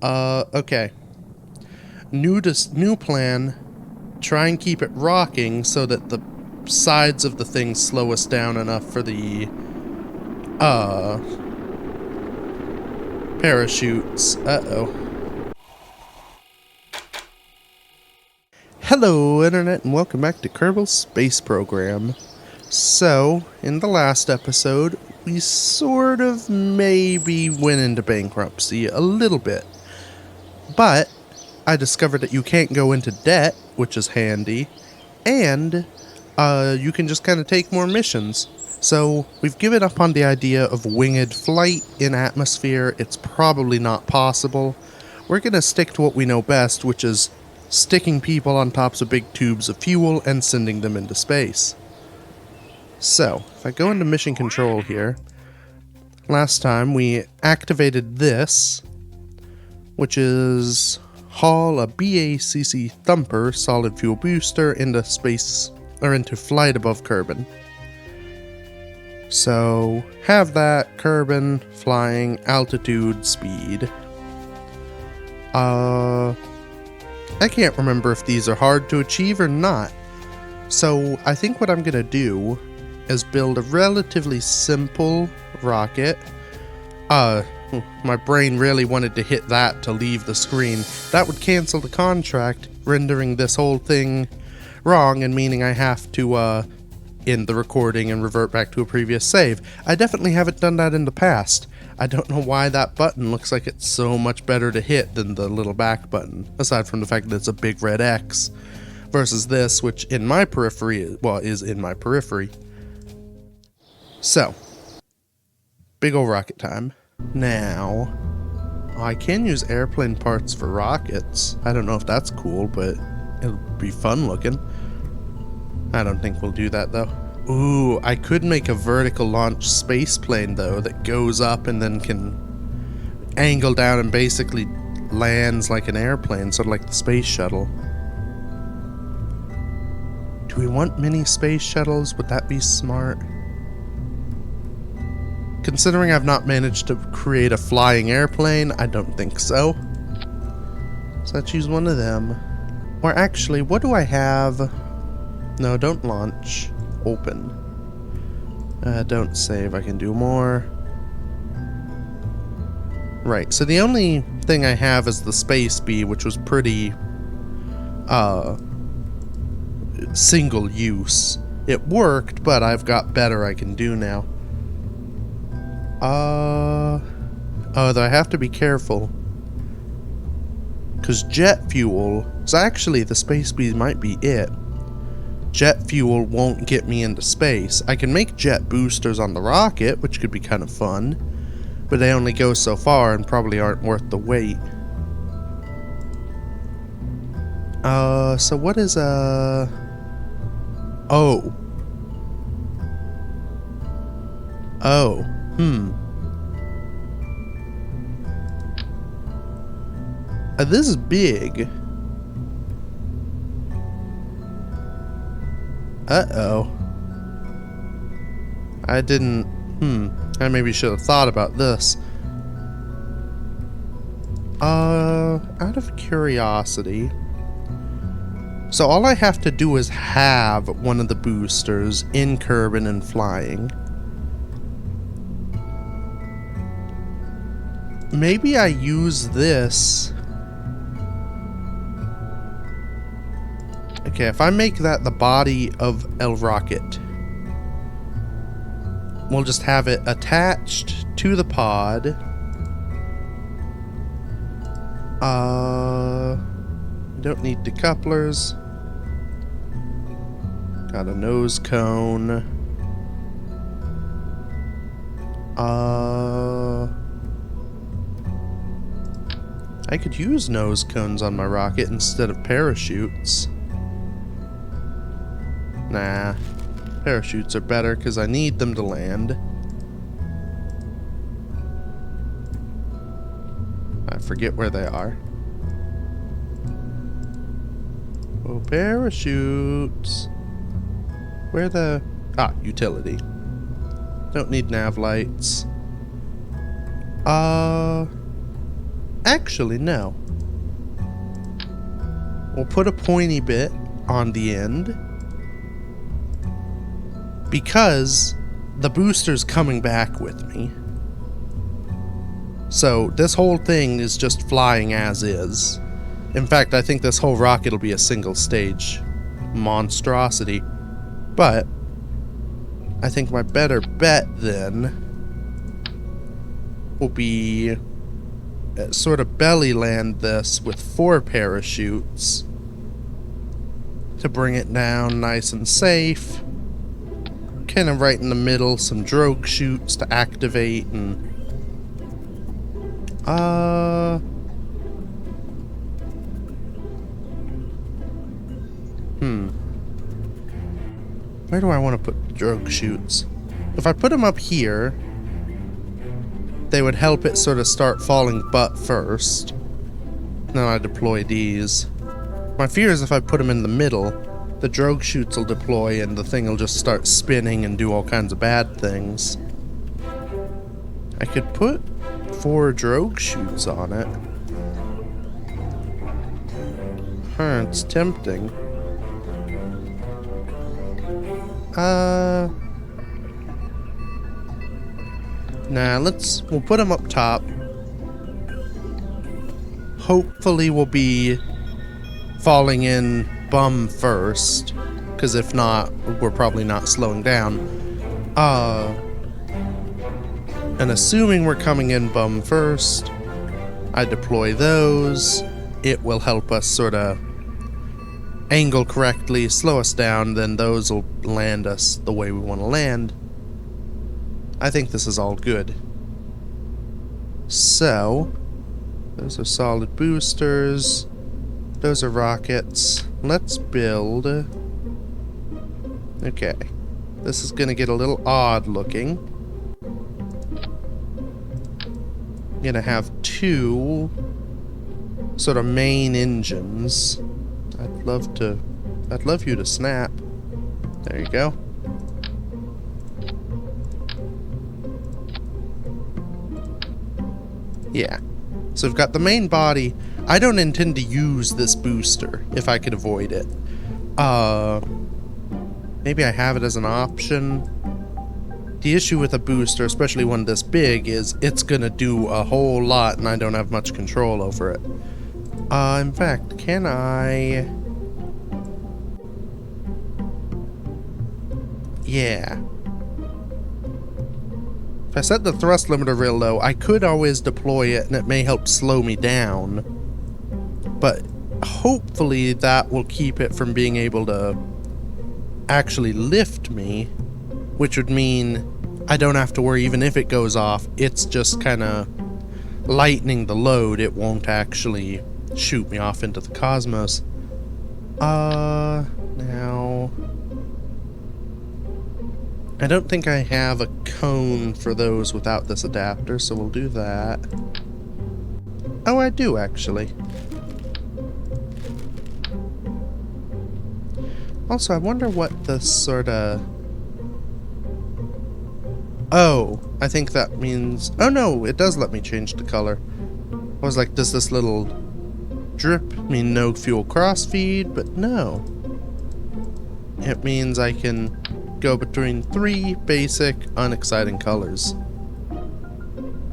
Okay. New plan. Try and keep it rocking so that the sides of the thing slow us down enough for the, parachutes. Uh-oh. Hello, Internet, and welcome back to Kerbal Space Program. So, in the last episode, we sort of maybe went into bankruptcy a little bit. But I discovered that you can't go into debt, which is handy, and you can just kind of take more missions. So we've given up on the idea of winged flight in atmosphere. It's probably not possible. We're going to stick to what we know best, which is sticking people on tops of big tubes of fuel and sending them into space. So, if I go into mission control here, last time we activated this, which is haul a BACC Thumper solid fuel booster into space, or into flight above Kerbin. So, have that, Kerbin, flying, altitude, speed. I can't remember if these are hard to achieve or not. So, I think what I'm gonna do is build a relatively simple rocket. My brain really wanted to hit that to leave the screen. That would cancel the contract, rendering this whole thing wrong and meaning I have to end the recording and revert back to a previous save. I definitely haven't done that in the past. I don't know why that button looks like it's so much better to hit than the little back button, aside from the fact that it's a big red X, versus this, which in my periphery, well, is in my periphery. So, big ol' rocket time. Now, I can use airplane parts for rockets. I don't know if that's cool, but it'll be fun looking. I don't think we'll do that though. Ooh, I could make a vertical launch space plane though that goes up and then can angle down and basically lands like an airplane, sort of like the space shuttle. Do we want mini space shuttles? Would that be smart? Considering I've not managed to create a flying airplane, I don't think so. So let's use one of them. Or actually, what do I have? No, don't launch. Open. Don't save. I can do more. Right, so the only thing I have is the Space Bee, which was pretty single use. It worked, but I've got better I can do now. Oh, though I have to be careful. Because jet fuel... So actually, the Space Bee might be it. Jet fuel won't get me into space. I can make jet boosters on the rocket, which could be kind of fun. But they only go so far and probably aren't worth the wait. So what is Oh. Oh. This is big. Uh-oh. I didn't... I maybe should have thought about this. Out of curiosity... So all I have to do is have one of the boosters in Kerbin and flying. Maybe I use this... Okay, if I make that the body of El Rocket, we'll just have it attached to the pod. Don't need decouplers. Got a nose cone. I could use nose cones on my rocket instead of parachutes. Nah, parachutes are better because I need them to land. I forget where they are. Oh, parachutes. Where the... Ah, utility. Don't need nav lights. Actually, no. We'll put a pointy bit on the end because the booster's coming back with me. So this whole thing is just flying as is. In fact, I think this whole rocket will be a single stage monstrosity. But I think my better bet then will be sort of belly land this with 4 parachutes to bring it down nice and safe. Kind of right in the middle, some drogue chutes to activate and where do I want to put drogue chutes? If I put them up here, they would help it sort of start falling butt first. Then I deploy these. My fear is if I put them in the middle, the drogue chutes will deploy and the thing will just start spinning and do all kinds of bad things. I could put 4 drogue chutes on it. Huh, it's tempting. Nah, we'll put them up top. Hopefully we'll be falling in bum first, because if not, we're probably not slowing down. And assuming we're coming in bum first, I deploy those. It will help us sort of angle correctly, slow us down, then those will land us the way we want to land. I think this is all good. So, those are solid boosters. Those are rockets. Let's build. Okay. This is going to get a little odd looking. I'm going to have 2 sort of main engines. I'd love you to snap. There you go. Yeah. So we've got the main body. I don't intend to use this booster if I could avoid it. Maybe I have it as an option. The issue with a booster, especially one this big, is it's gonna do a whole lot and I don't have much control over it. In fact, can I... Yeah. If I set the thrust limiter real low, I could always deploy it and it may help slow me down. But hopefully that will keep it from being able to actually lift me, which would mean I don't have to worry even if it goes off. It's just kind of lightening the load. It won't actually shoot me off into the cosmos. Now... I don't think I have a cone for those without this adapter, so we'll do that. Oh, I do, actually. Also, I wonder what the sort of... Oh, I think that means... Oh no, it does let me change the color. I was like, does this little drip mean no fuel crossfeed? But no. It means I can go between 3 basic, unexciting colors.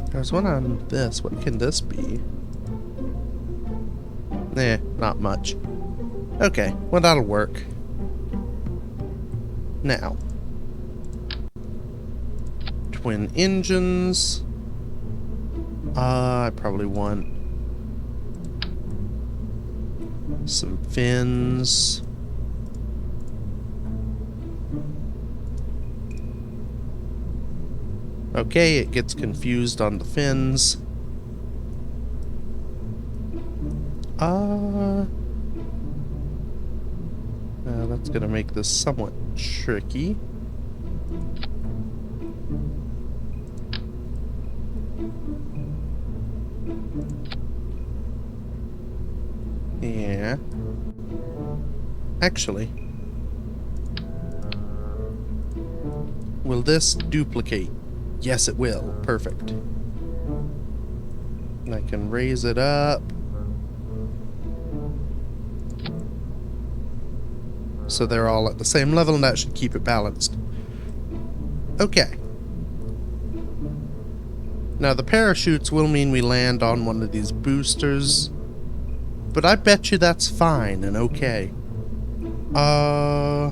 There's one on this. What can this be? Not much. Okay, well that'll work. Now, twin engines. I probably want some fins. Okay, it gets confused on the fins. That's gonna make this somewhat tricky. Yeah. Actually, will this duplicate? Yes, it will. Perfect. And I can raise it up. So they're all at the same level, and that should keep it balanced. Okay. Now the parachutes will mean we land on one of these boosters, but I bet you that's fine and okay. I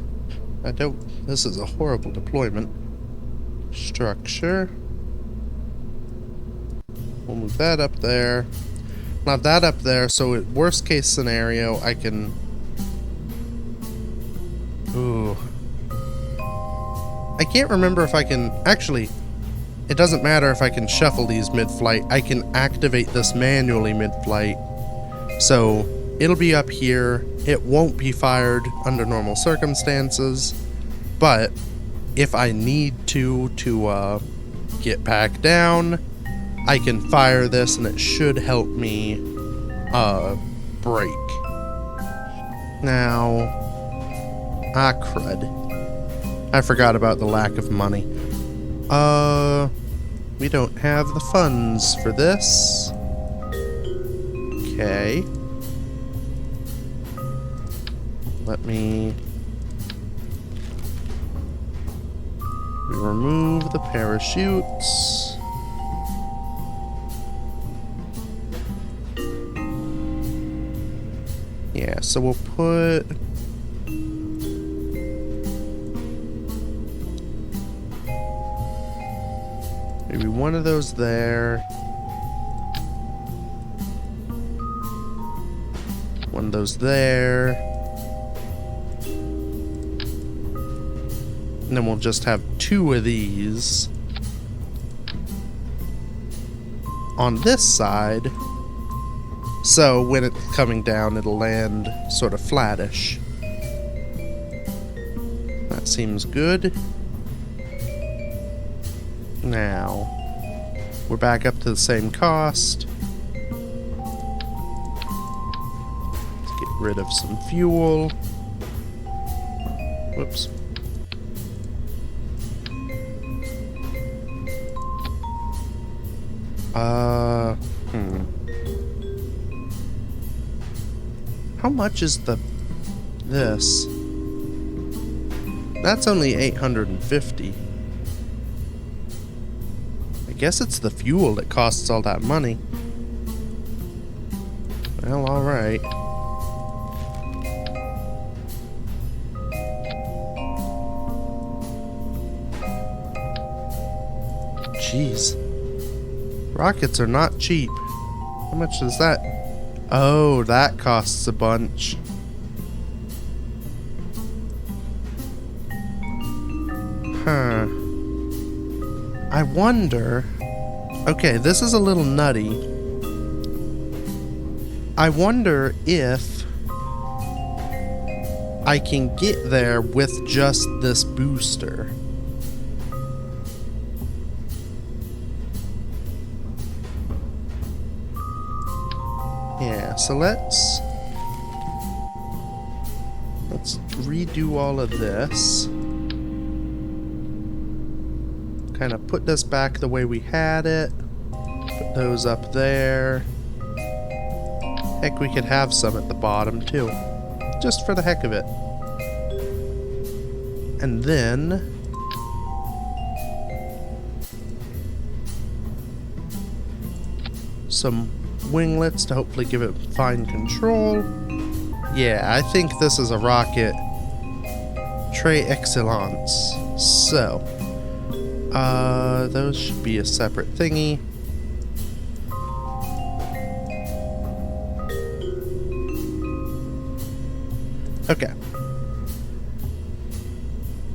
don't... This is a horrible deployment. Structure. We'll move that up there. Now that up there, so worst case scenario, I can... Ooh. I can't remember if I can... Actually, it doesn't matter if I can shuffle these mid-flight. I can activate this manually mid-flight. So, it'll be up here. It won't be fired under normal circumstances. But, if I need to get back down, I can fire this and it should help me break. Now... Ah, crud. I forgot about the lack of money. We don't have the funds for this. Okay. Let me... remove the parachutes. Yeah, so we'll put... maybe one of those there. One of those there. And then we'll just have two of these on this side. So when it's coming down, it'll land sort of flattish. That seems good. Now, we're back up to the same cost. Let's get rid of some fuel. Whoops. How much is this? That's only 850. I guess it's the fuel that costs all that money. Well, alright. Jeez. Rockets are not cheap. How much is that? Oh, that costs a bunch. Huh. I wonder... Okay, this is a little nutty. I wonder if I can get there with just this booster. Yeah, so let's redo all of this. Kind of put this back the way we had it. Put those up there. Heck, we could have some at the bottom too. Just for the heck of it. And then... some winglets to hopefully give it fine control. Yeah, I think this is a rocket très excellence. So, those should be a separate thingy. Okay.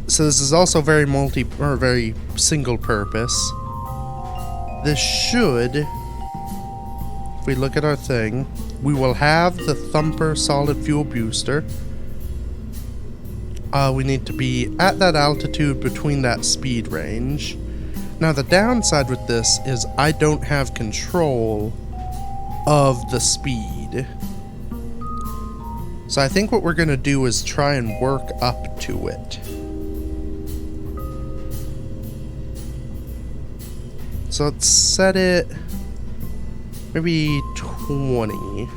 So this is also very very single purpose. This should, if we look at our thing, we will have the Thumper solid fuel booster. We need to be at that altitude between that speed range. Now the downside with this is I don't have control of the speed. So I think what we're going to do is try and work up to it. So let's set it... Maybe 20.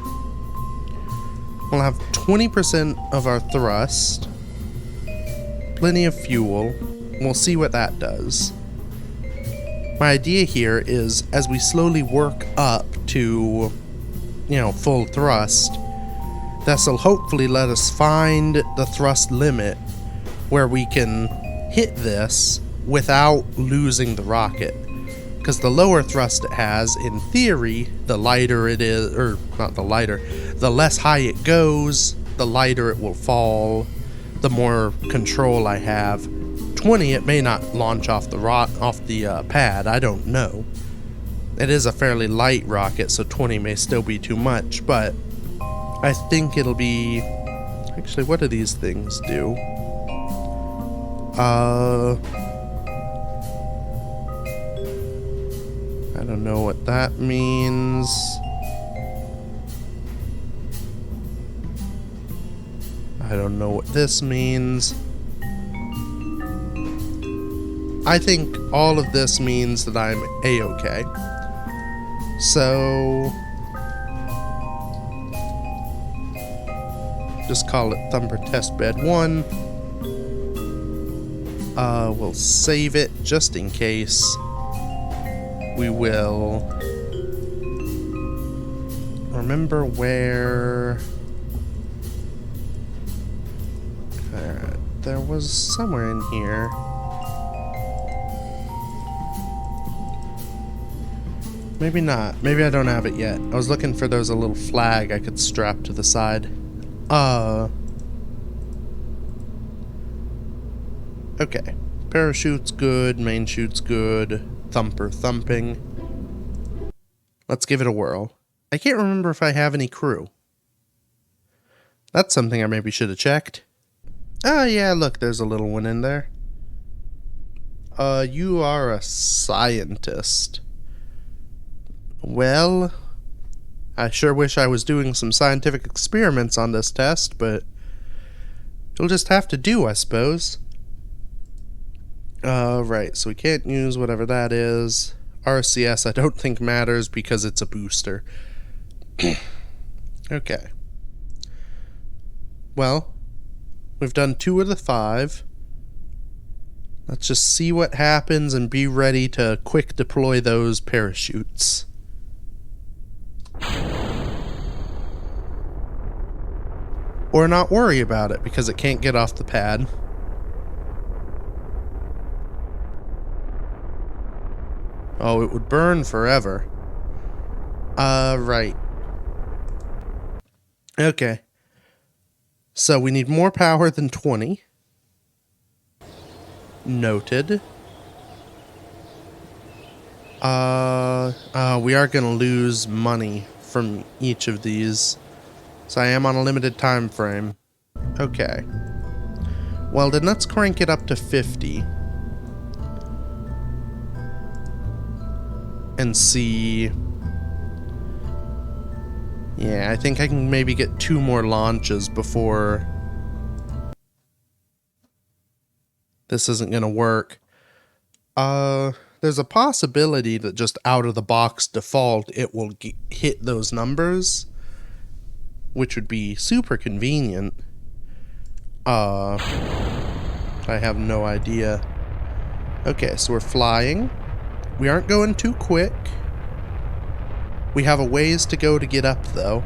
We'll have 20% of our thrust. Plenty of fuel. We'll see what that does. My idea here is, as we slowly work up to, full thrust, this'll hopefully let us find the thrust limit where we can hit this without losing the rocket. Because the lower thrust it has, in theory, the lighter it is, or not the lighter, the less high it goes, the lighter it will fall, the more control I have. 20, it may not launch off the pad, I don't know. It is a fairly light rocket, so 20 may still be too much, but I think it'll be... Actually, what do these things do? I don't know what that means. I don't know what this means. I think all of this means that I'm A-okay. So... just call it Thumper Testbed 1. We'll save it just in case. We will remember where there was somewhere in here. Maybe not. Maybe I don't have it yet. I was looking for there's a little flag I could strap to the side. Okay. Parachute's good, main chute's good, thumper thumping. Let's give it a whirl. I can't remember if I have any crew. That's something I maybe should have checked. Oh yeah, look, there's a little one in there. You are a scientist. Well, I sure wish I was doing some scientific experiments on this test, but you'll just have to do, I suppose. Right, so we can't use whatever that is. RCS I don't think matters because it's a booster. Okay. Well, we've done 2 of the 5. Let's just see what happens and be ready to quick deploy those parachutes. Or not worry about it because it can't get off the pad. Oh, it would burn forever. Right. Okay. So we need more power than 20. Noted. We are gonna lose money from each of these. So I am on a limited time frame. Okay. Well, then let's crank it up to 50. And see... Yeah, I think I can maybe get 2 more launches before... this isn't gonna work. There's a possibility that just out of the box default it will hit those numbers, which would be super convenient. I have no idea. Okay, so we're flying. We aren't going too quick. We have a ways to go to get up, though.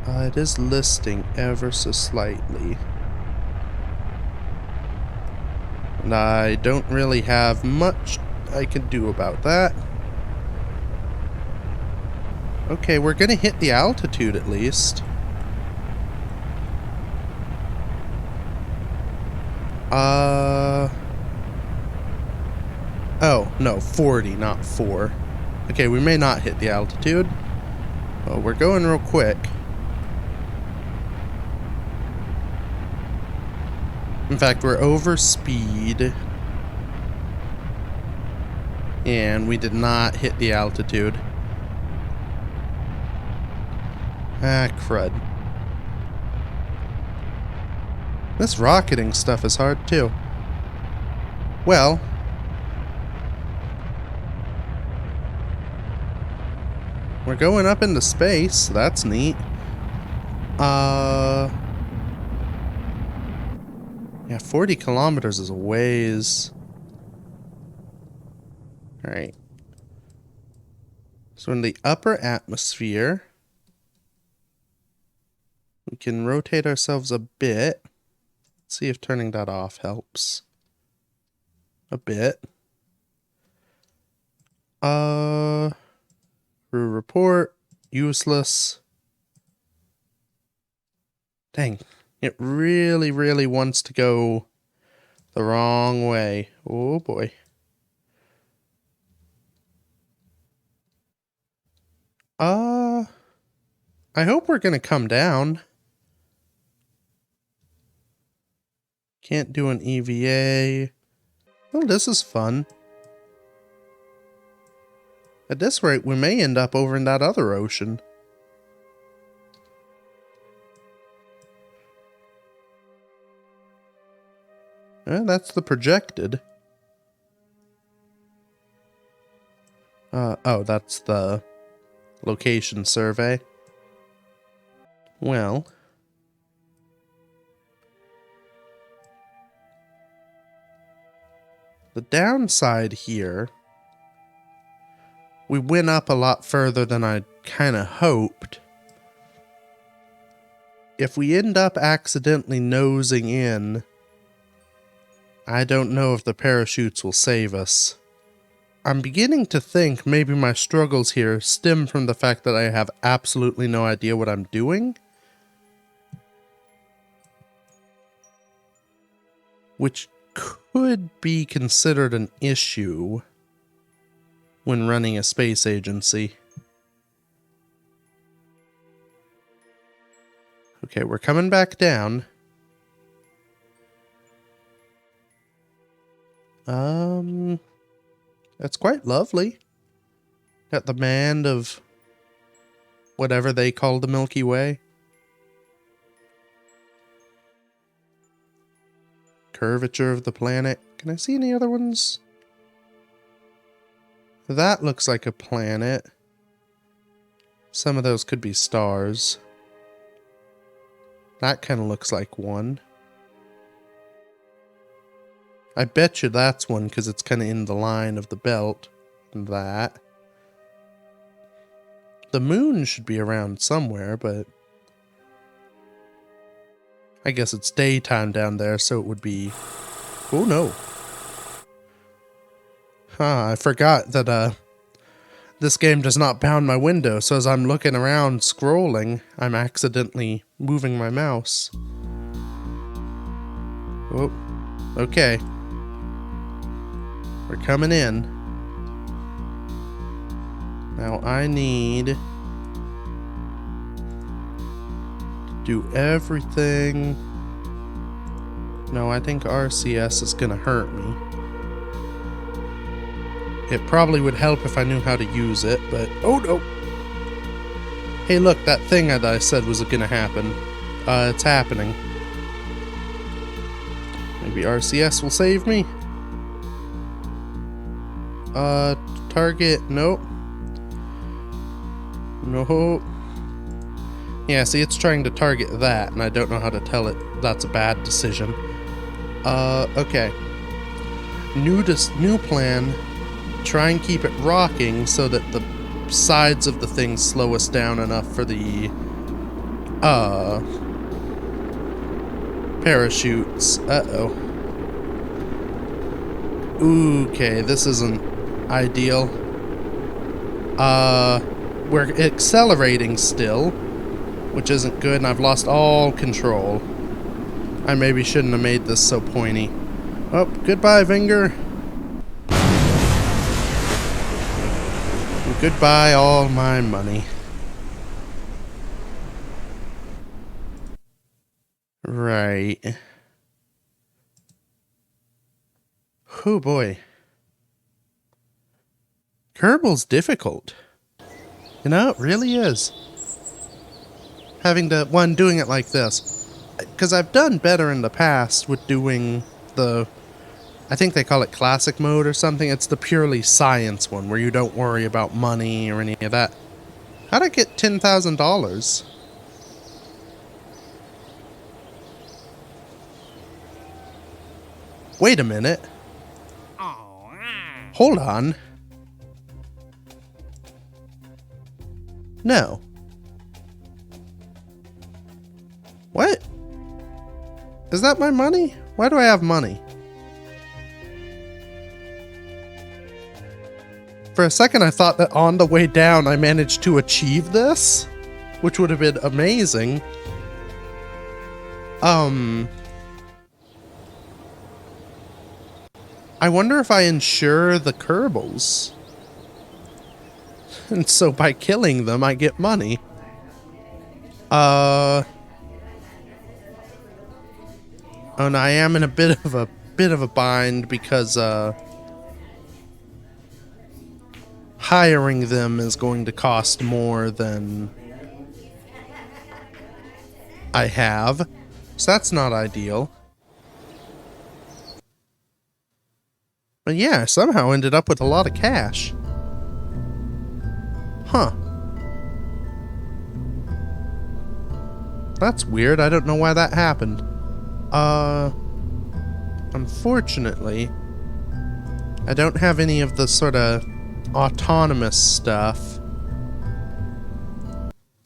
It is listing ever so slightly. And I don't really have much I can do about that. Okay, we're gonna hit the altitude at least. Oh, no, 40, not 4. Okay, we may not hit the altitude. Well, we're going real quick. In fact, we're over speed. And we did not hit the altitude. Ah, crud. This rocketing stuff is hard, too. Well, We're going up into space. That's neat. Yeah, 40 kilometers is a ways. Alright. So in the upper atmosphere, we can rotate ourselves a bit. Let's see if turning that off helps. A bit. Crew report. Useless. Dang. It really, really wants to go the wrong way. Oh boy. I hope we're gonna come down. Can't do an EVA. Oh, this is fun. At this rate, we may end up over in that other ocean. That's the projected. Oh, that's the location survey. Well, the downside here, we went up a lot further than I kind of hoped. If we end up accidentally nosing in, I don't know if the parachutes will save us. I'm beginning to think maybe my struggles here stem from the fact that I have absolutely no idea what I'm doing. Which could be considered an issue when running a space agency. Okay, we're coming back down. That's quite lovely. Got the band of whatever they call the Milky Way. Curvature of the planet. Can I see any other ones? That looks like a planet. Some of those could be stars. That kind of looks like one. I bet you that's one because it's kind of in the line of the belt. And that. The moon should be around somewhere, but I guess it's daytime down there, so it would be... Oh no. I forgot that this game does not bound my window, so as I'm looking around scrolling, I'm accidentally moving my mouse. Oh, okay. We're coming in. Now I need to do everything. No, I think RCS is gonna hurt me. It probably would help if I knew how to use it, but... Oh no! Hey look, that thing that I said was gonna happen. It's happening. Maybe RCS will save me? Target, nope. Nope. Yeah, see, it's trying to target that, and I don't know how to tell it that's a bad decision. Okay. New plan. Try and keep it rocking so that the sides of the thing slow us down enough for the, parachutes. Uh-oh. Okay, this isn't ideal. We're accelerating still, which isn't good, and I've lost all control. I maybe shouldn't have made this so pointy. Oh, goodbye, Vinger. And goodbye, all my money. Right. Oh boy. Kerbal's difficult. You know, it really is. Having to, doing it like this. Because I've done better in the past with doing the, I think they call it classic mode or something. It's the purely science one where you don't worry about money or any of that. How'd I get $10,000? Wait a minute. Hold on. No. What? Is that my money? Why do I have money? For a second I thought that on the way down I managed to achieve this, which would have been amazing. I wonder if I insure the Kerbals. And so by killing them, I get money. Oh, and I am in a bit of a bind because hiring them is going to cost more than I have. So that's not ideal. But yeah, I somehow ended up with a lot of cash. Huh. That's weird. I don't know why that happened. Unfortunately, I don't have any of the sort of autonomous stuff.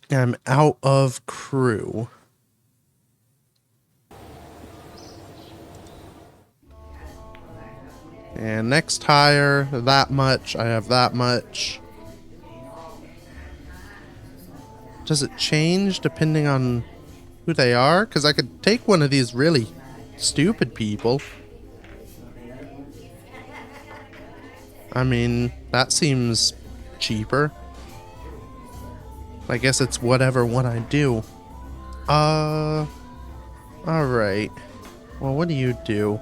I'm out of crew. And next hire, that much. I have that much. Does it change depending on who they are? Because I could take one of these really stupid people. I mean, that seems cheaper. I guess it's whatever one I do. Alright. Well, what do you do?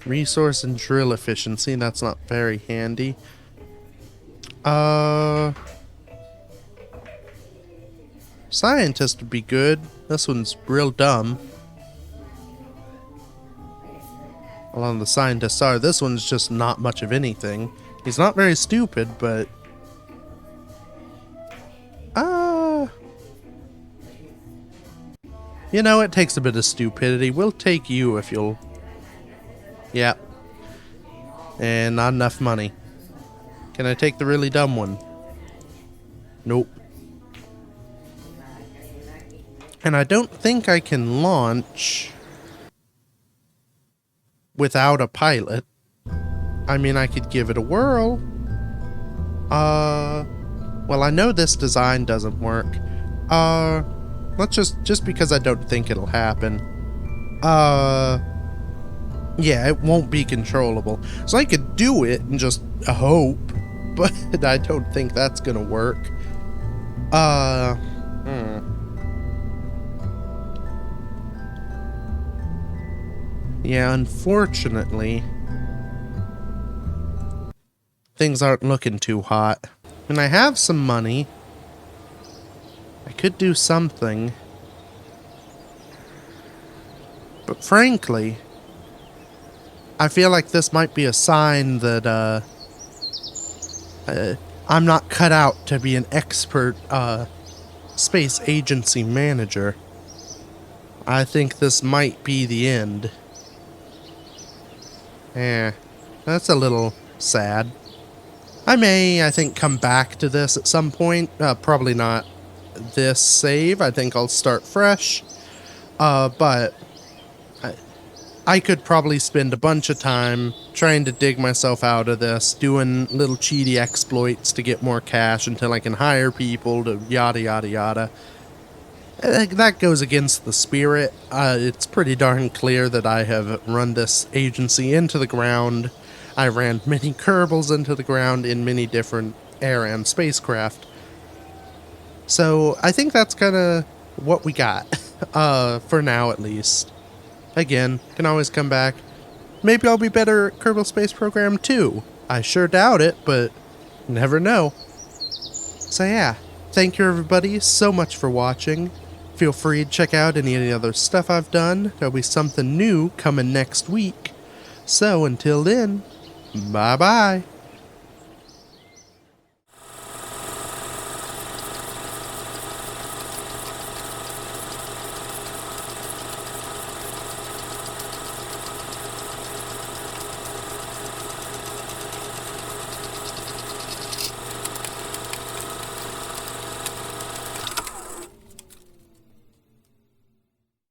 Resource and drill efficiency, that's not very handy. Scientist would be good. This one's real dumb. Along the scientists are. This one's just not much of anything. He's not very stupid, but... you know, it takes a bit of stupidity. We'll take you if you'll... Yep. And not enough money. Can I take the really dumb one? Nope. And I don't think I can launch without a pilot. I mean, I could give it a whirl. Well, I know this design doesn't work. Let's just because I don't think it'll happen. Yeah, it won't be controllable. So I could do it and just hope, but I don't think that's gonna work. Yeah, unfortunately, things aren't looking too hot. And I have some money. I could do something. But frankly, I feel like this might be a sign that I'm not cut out to be an expert space agency manager. I think this might be the end. That's a little sad. I think, come back to this at some point. Probably not this save. I think I'll start fresh. But I could probably spend a bunch of time trying to dig myself out of this, doing little cheaty exploits to get more cash until I can hire people to yada yada yada. That goes against the spirit. It's pretty darn clear that I have run this agency into the ground. I ran many Kerbals into the ground in many different air and spacecraft. So I think that's kind of what we got, for now at least. Again, can always come back. Maybe I'll be better at Kerbal Space Program 2. I sure doubt it, but never know. So yeah, thank you everybody so much for watching. Feel free to check out any of the other stuff I've done. There'll be something new coming next week. So until then, bye bye.